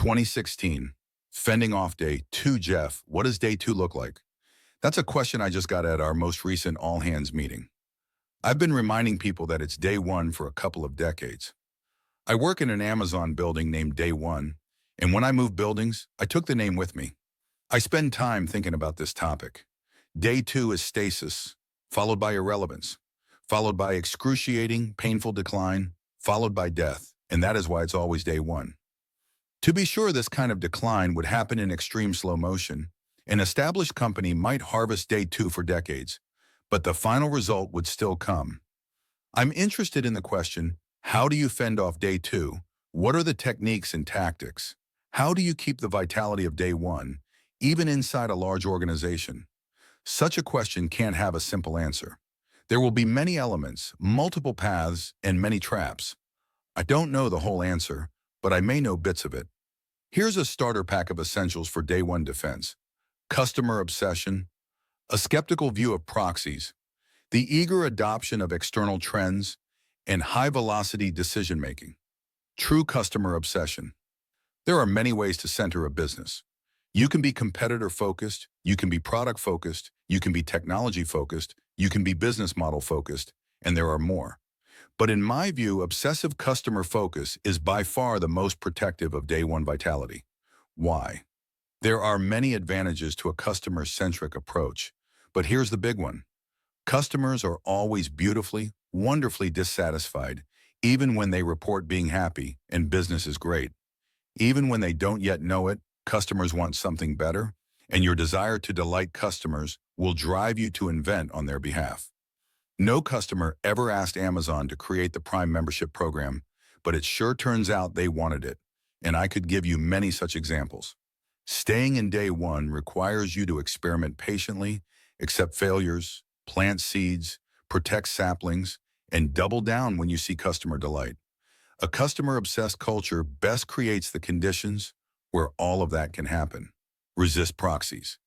2016, fending off day two. Jeff, what does day two look like? That's a question I just got at our most recent all hands meeting. I've been reminding people that it's day one for a couple of decades. I work in an Amazon building named Day One, and when I move buildings, I took the name with me. I spend time thinking about this topic. Day two is stasis, followed by irrelevance, followed by excruciating, painful decline, followed by death, and that is why it's always day one. To be sure this kind of decline would happen in extreme slow motion, an established company might harvest day two for decades, but the final result would still come. I'm interested in the question, how do you fend off day two? What are the techniques and tactics? How do you keep the vitality of day one, even inside a large organization? Such a question can't have a simple answer. There will be many elements, multiple paths, and many traps. I don't know the whole answer, but I may know bits of it. Here's a starter pack of essentials for day one defense. Customer obsession, a skeptical view of proxies, the eager adoption of external trends, and high-velocity decision-making. True customer obsession. There are many ways to center a business. You can be competitor-focused, you can be product-focused, you can be technology-focused, you can be business model-focused, and there are more. But in my view, obsessive customer focus is by far the most protective of day one vitality. Why? There are many advantages to a customer-centric approach, but here's the big one. Customers are always beautifully, wonderfully dissatisfied, even when they report being happy and business is great. Even when they don't yet know it, customers want something better, and your desire to delight customers will drive you to invent on their behalf. No customer ever asked Amazon to create the Prime membership program, but it sure turns out they wanted it, and I could give you many such examples. Staying in day one requires you to experiment patiently, accept failures, plant seeds, protect saplings, and double down when you see customer delight. A customer-obsessed culture best creates the conditions where all of that can happen. Resist proxies.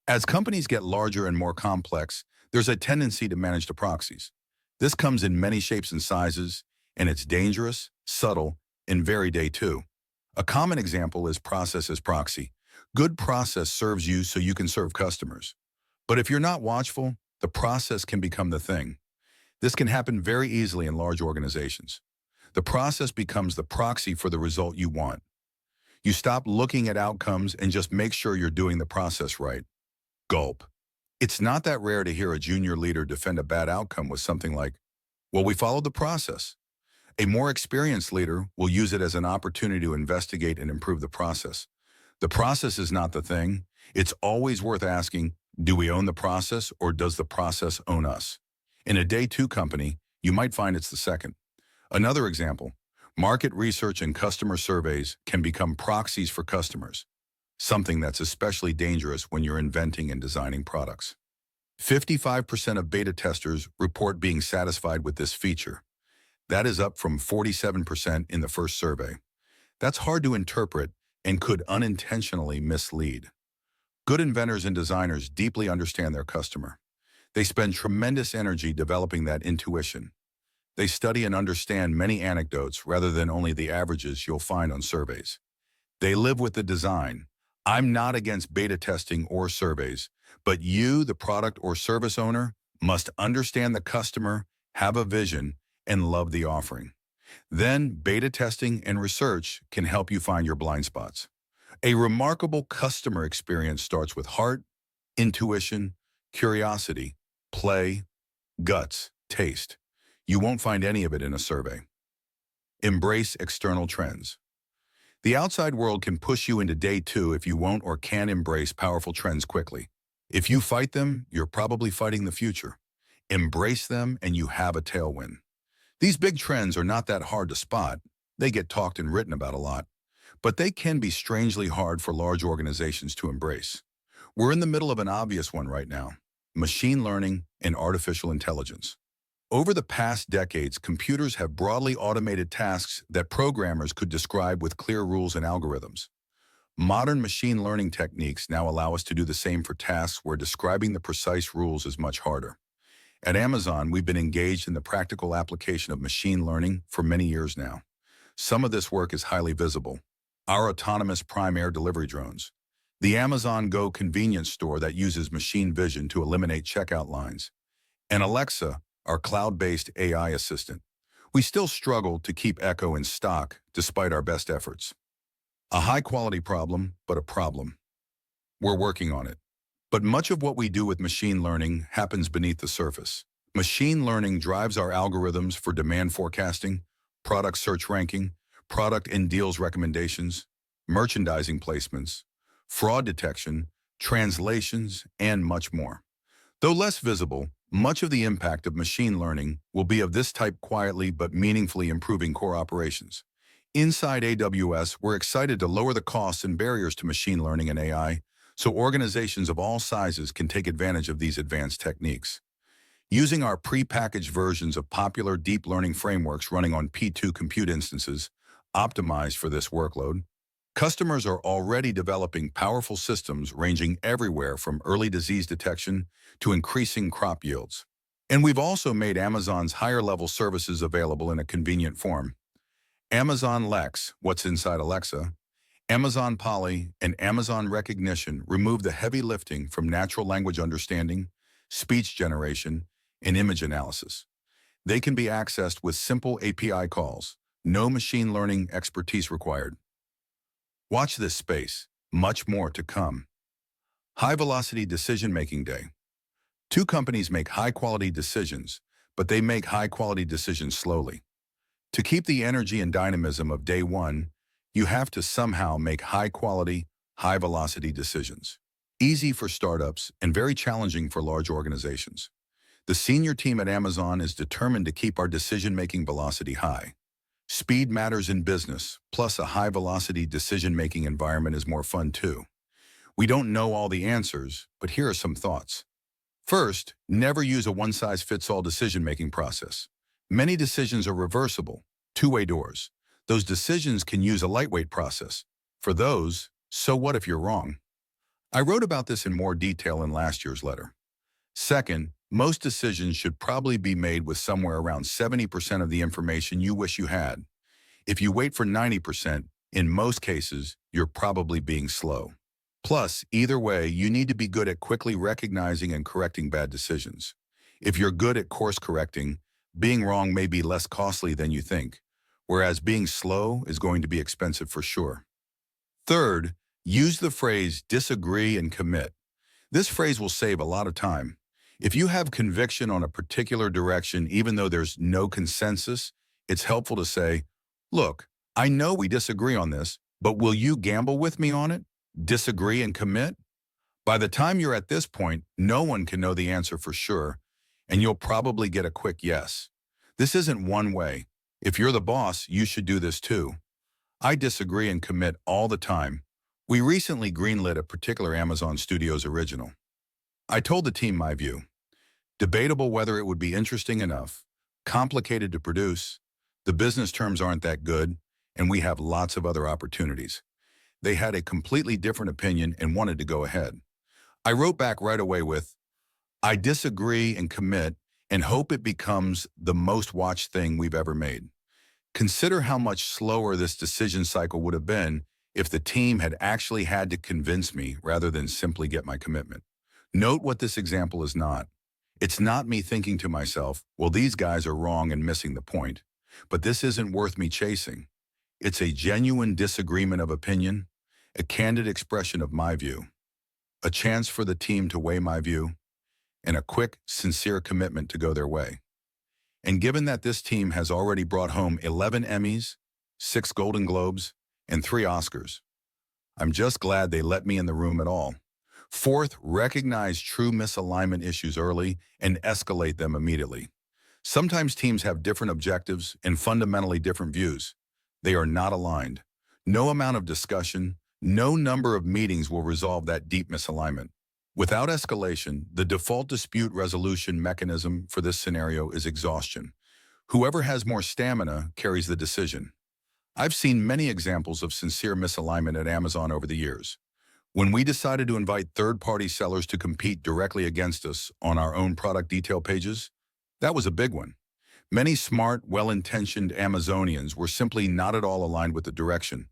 As companies get larger and more complex, there's a tendency to manage the proxies. This comes in many shapes and sizes, and it's dangerous, subtle, and very day two. A common example is process as proxy. Good process serves you so you can serve customers. But if you're not watchful, the process can become the thing. This can happen very easily in large organizations. The process becomes the proxy for the result you want. You stop looking at outcomes and just make sure you're doing the process right. Gulp. It's not that rare to hear a junior leader defend a bad outcome with something like, well, we followed the process. A more experienced leader will use it as an opportunity to investigate and improve the process. The process is not the thing. It's always worth asking, do we own the process or does the process own us? In a day two company, you might find it's the second. Another example, market research and customer surveys can become proxies for customers, something that's especially dangerous when you're inventing and designing products. 55% of beta testers report being satisfied with this feature. That is up from 47% in the first survey. That's hard to interpret and could unintentionally mislead. Good inventors and designers deeply understand their customer. They spend tremendous energy developing that intuition. They study and understand many anecdotes rather than only the averages you'll find on surveys. They live with the design. I'm not against beta testing or surveys, but you, the product or service owner, must understand the customer, have a vision, and love the offering. Then beta testing and research can help you find your blind spots. A remarkable customer experience starts with heart, intuition, curiosity, play, guts, taste. You won't find any of it in a survey. Embrace external trends. The outside world can push you into day two if you won't or can't embrace powerful trends quickly. If you fight them, you're probably fighting the future. Embrace them and you have a tailwind. These big trends are not that hard to spot. They get talked and written about a lot. But they can be strangely hard for large organizations to embrace. We're in the middle of an obvious one right now: machine learning and artificial intelligence. Over the past decades, computers have broadly automated tasks that programmers could describe with clear rules and algorithms. Modern machine learning techniques now allow us to do the same for tasks where describing the precise rules is much harder. At Amazon, we've been engaged in the practical application of machine learning for many years now. Some of this work is highly visible. our autonomous Prime Air delivery drones, the Amazon Go convenience store that uses machine vision to eliminate checkout lines, and Alexa, our cloud-based AI assistant. We still struggle to keep Echo in stock despite our best efforts. A high-quality problem, but a problem. We're working on it. But much of what we do with machine learning happens beneath the surface. Machine learning drives our algorithms for demand forecasting, product search ranking, product and deals recommendations, merchandising placements, fraud detection, translations, and much more. Though less visible, much of the impact of machine learning will be of this type, quietly but meaningfully improving core operations. Inside AWS, we're excited to lower the costs and barriers to machine learning and AI so organizations of all sizes can take advantage of these advanced techniques. Using our pre-packaged versions of popular deep learning frameworks running on P2 compute instances, optimized for this workload, customers are already developing powerful systems ranging everywhere from early disease detection to increasing crop yields. And we've also made Amazon's higher-level services available in a convenient form. Amazon Lex, what's inside Alexa, Amazon Polly, and Amazon Rekognition remove the heavy lifting from natural language understanding, speech generation, and image analysis. They can be accessed with simple API calls, no machine learning expertise required. Watch this space, much more to come. High-velocity decision-making day. Two companies make high-quality decisions, but they make high-quality decisions slowly. To keep the energy and dynamism of day one, you have to somehow make high-quality, high-velocity decisions. Easy for startups and very challenging for large organizations. The senior team at Amazon is determined to keep our decision-making velocity high. Speed matters in business, plus a high-velocity decision-making environment is more fun too. We don't know all the answers, but here are some thoughts. First, never use a one-size-fits-all decision-making process. Many decisions are reversible, two-way doors. Those decisions can use a lightweight process. For those, so what if you're wrong? I wrote about this in more detail in last year's letter. Second, most decisions should probably be made with somewhere around 70% of the information you wish you had. If you wait for 90%, in most cases, you're probably being slow. Plus, either way, you need to be good at quickly recognizing and correcting bad decisions. If you're good at course correcting, being wrong may be less costly than you think, whereas being slow is going to be expensive for sure. Third, use the phrase disagree and commit. This phrase will save a lot of time. If you have conviction on a particular direction, even though there's no consensus, it's helpful to say, look, I know we disagree on this, but will you gamble with me on it? Disagree and commit? By the time you're at this point, no one can know the answer for sure, and you'll probably get a quick yes. This isn't one way. If you're the boss, you should do this too. I disagree and commit all the time. We recently greenlit a particular Amazon Studios original. I told the team my view. Debatable whether it would be interesting enough, complicated to produce, the business terms aren't that good, and we have lots of other opportunities. They had a completely different opinion and wanted to go ahead. I wrote back right away with, I disagree and commit and hope it becomes the most watched thing we've ever made. Consider how much slower this decision cycle would have been if the team had actually had to convince me rather than simply get my commitment. Note what this example is not. It's not me thinking to myself, well, these guys are wrong and missing the point, but this isn't worth me chasing. It's a genuine disagreement of opinion, a candid expression of my view, a chance for the team to weigh my view, and a quick, sincere commitment to go their way. And given that this team has already brought home 11 Emmys, 6 Golden Globes, and 3 Oscars, I'm just glad they let me in the room at all. Fourth, recognize true misalignment issues early and escalate them immediately. Sometimes teams have different objectives and fundamentally different views. They are not aligned. No amount of discussion, no number of meetings will resolve that deep misalignment. Without escalation, the default dispute resolution mechanism for this scenario is exhaustion. Whoever has more stamina carries the decision. I've seen many examples of sincere misalignment at Amazon over the years. When we decided to invite third-party sellers to compete directly against us on our own product detail pages, that was a big one. Many smart, well-intentioned Amazonians were simply not at all aligned with the direction.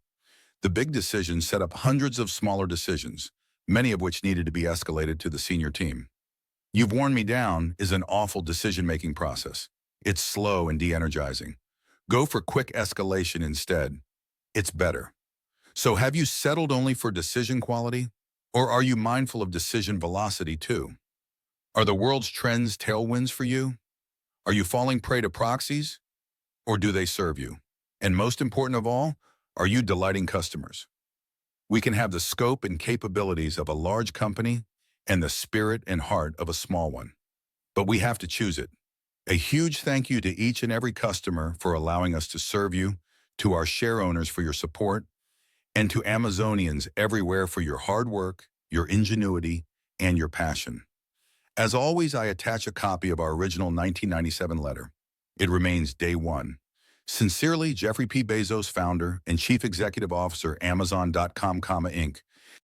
The big decisions set up hundreds of smaller decisions, many of which needed to be escalated to the senior team. You've Worn Me Down is an awful decision-making process. It's slow and de-energizing. Go for quick escalation instead. It's better. So have you settled only for decision quality? Or are you mindful of decision velocity too? Are the world's trends tailwinds for you? Are you falling prey to proxies? Or do they serve you? And most important of all, are you delighting customers? We can have the scope and capabilities of a large company and the spirit and heart of a small one. But we have to choose it. A huge thank you to each and every customer for allowing us to serve you, to our share owners for your support, and to Amazonians everywhere for your hard work, your ingenuity, and your passion. As always, I attach a copy of our original 1997 letter. It remains day one. Sincerely, Jeffrey P. Bezos, founder and Chief Executive Officer, Amazon.com, Inc.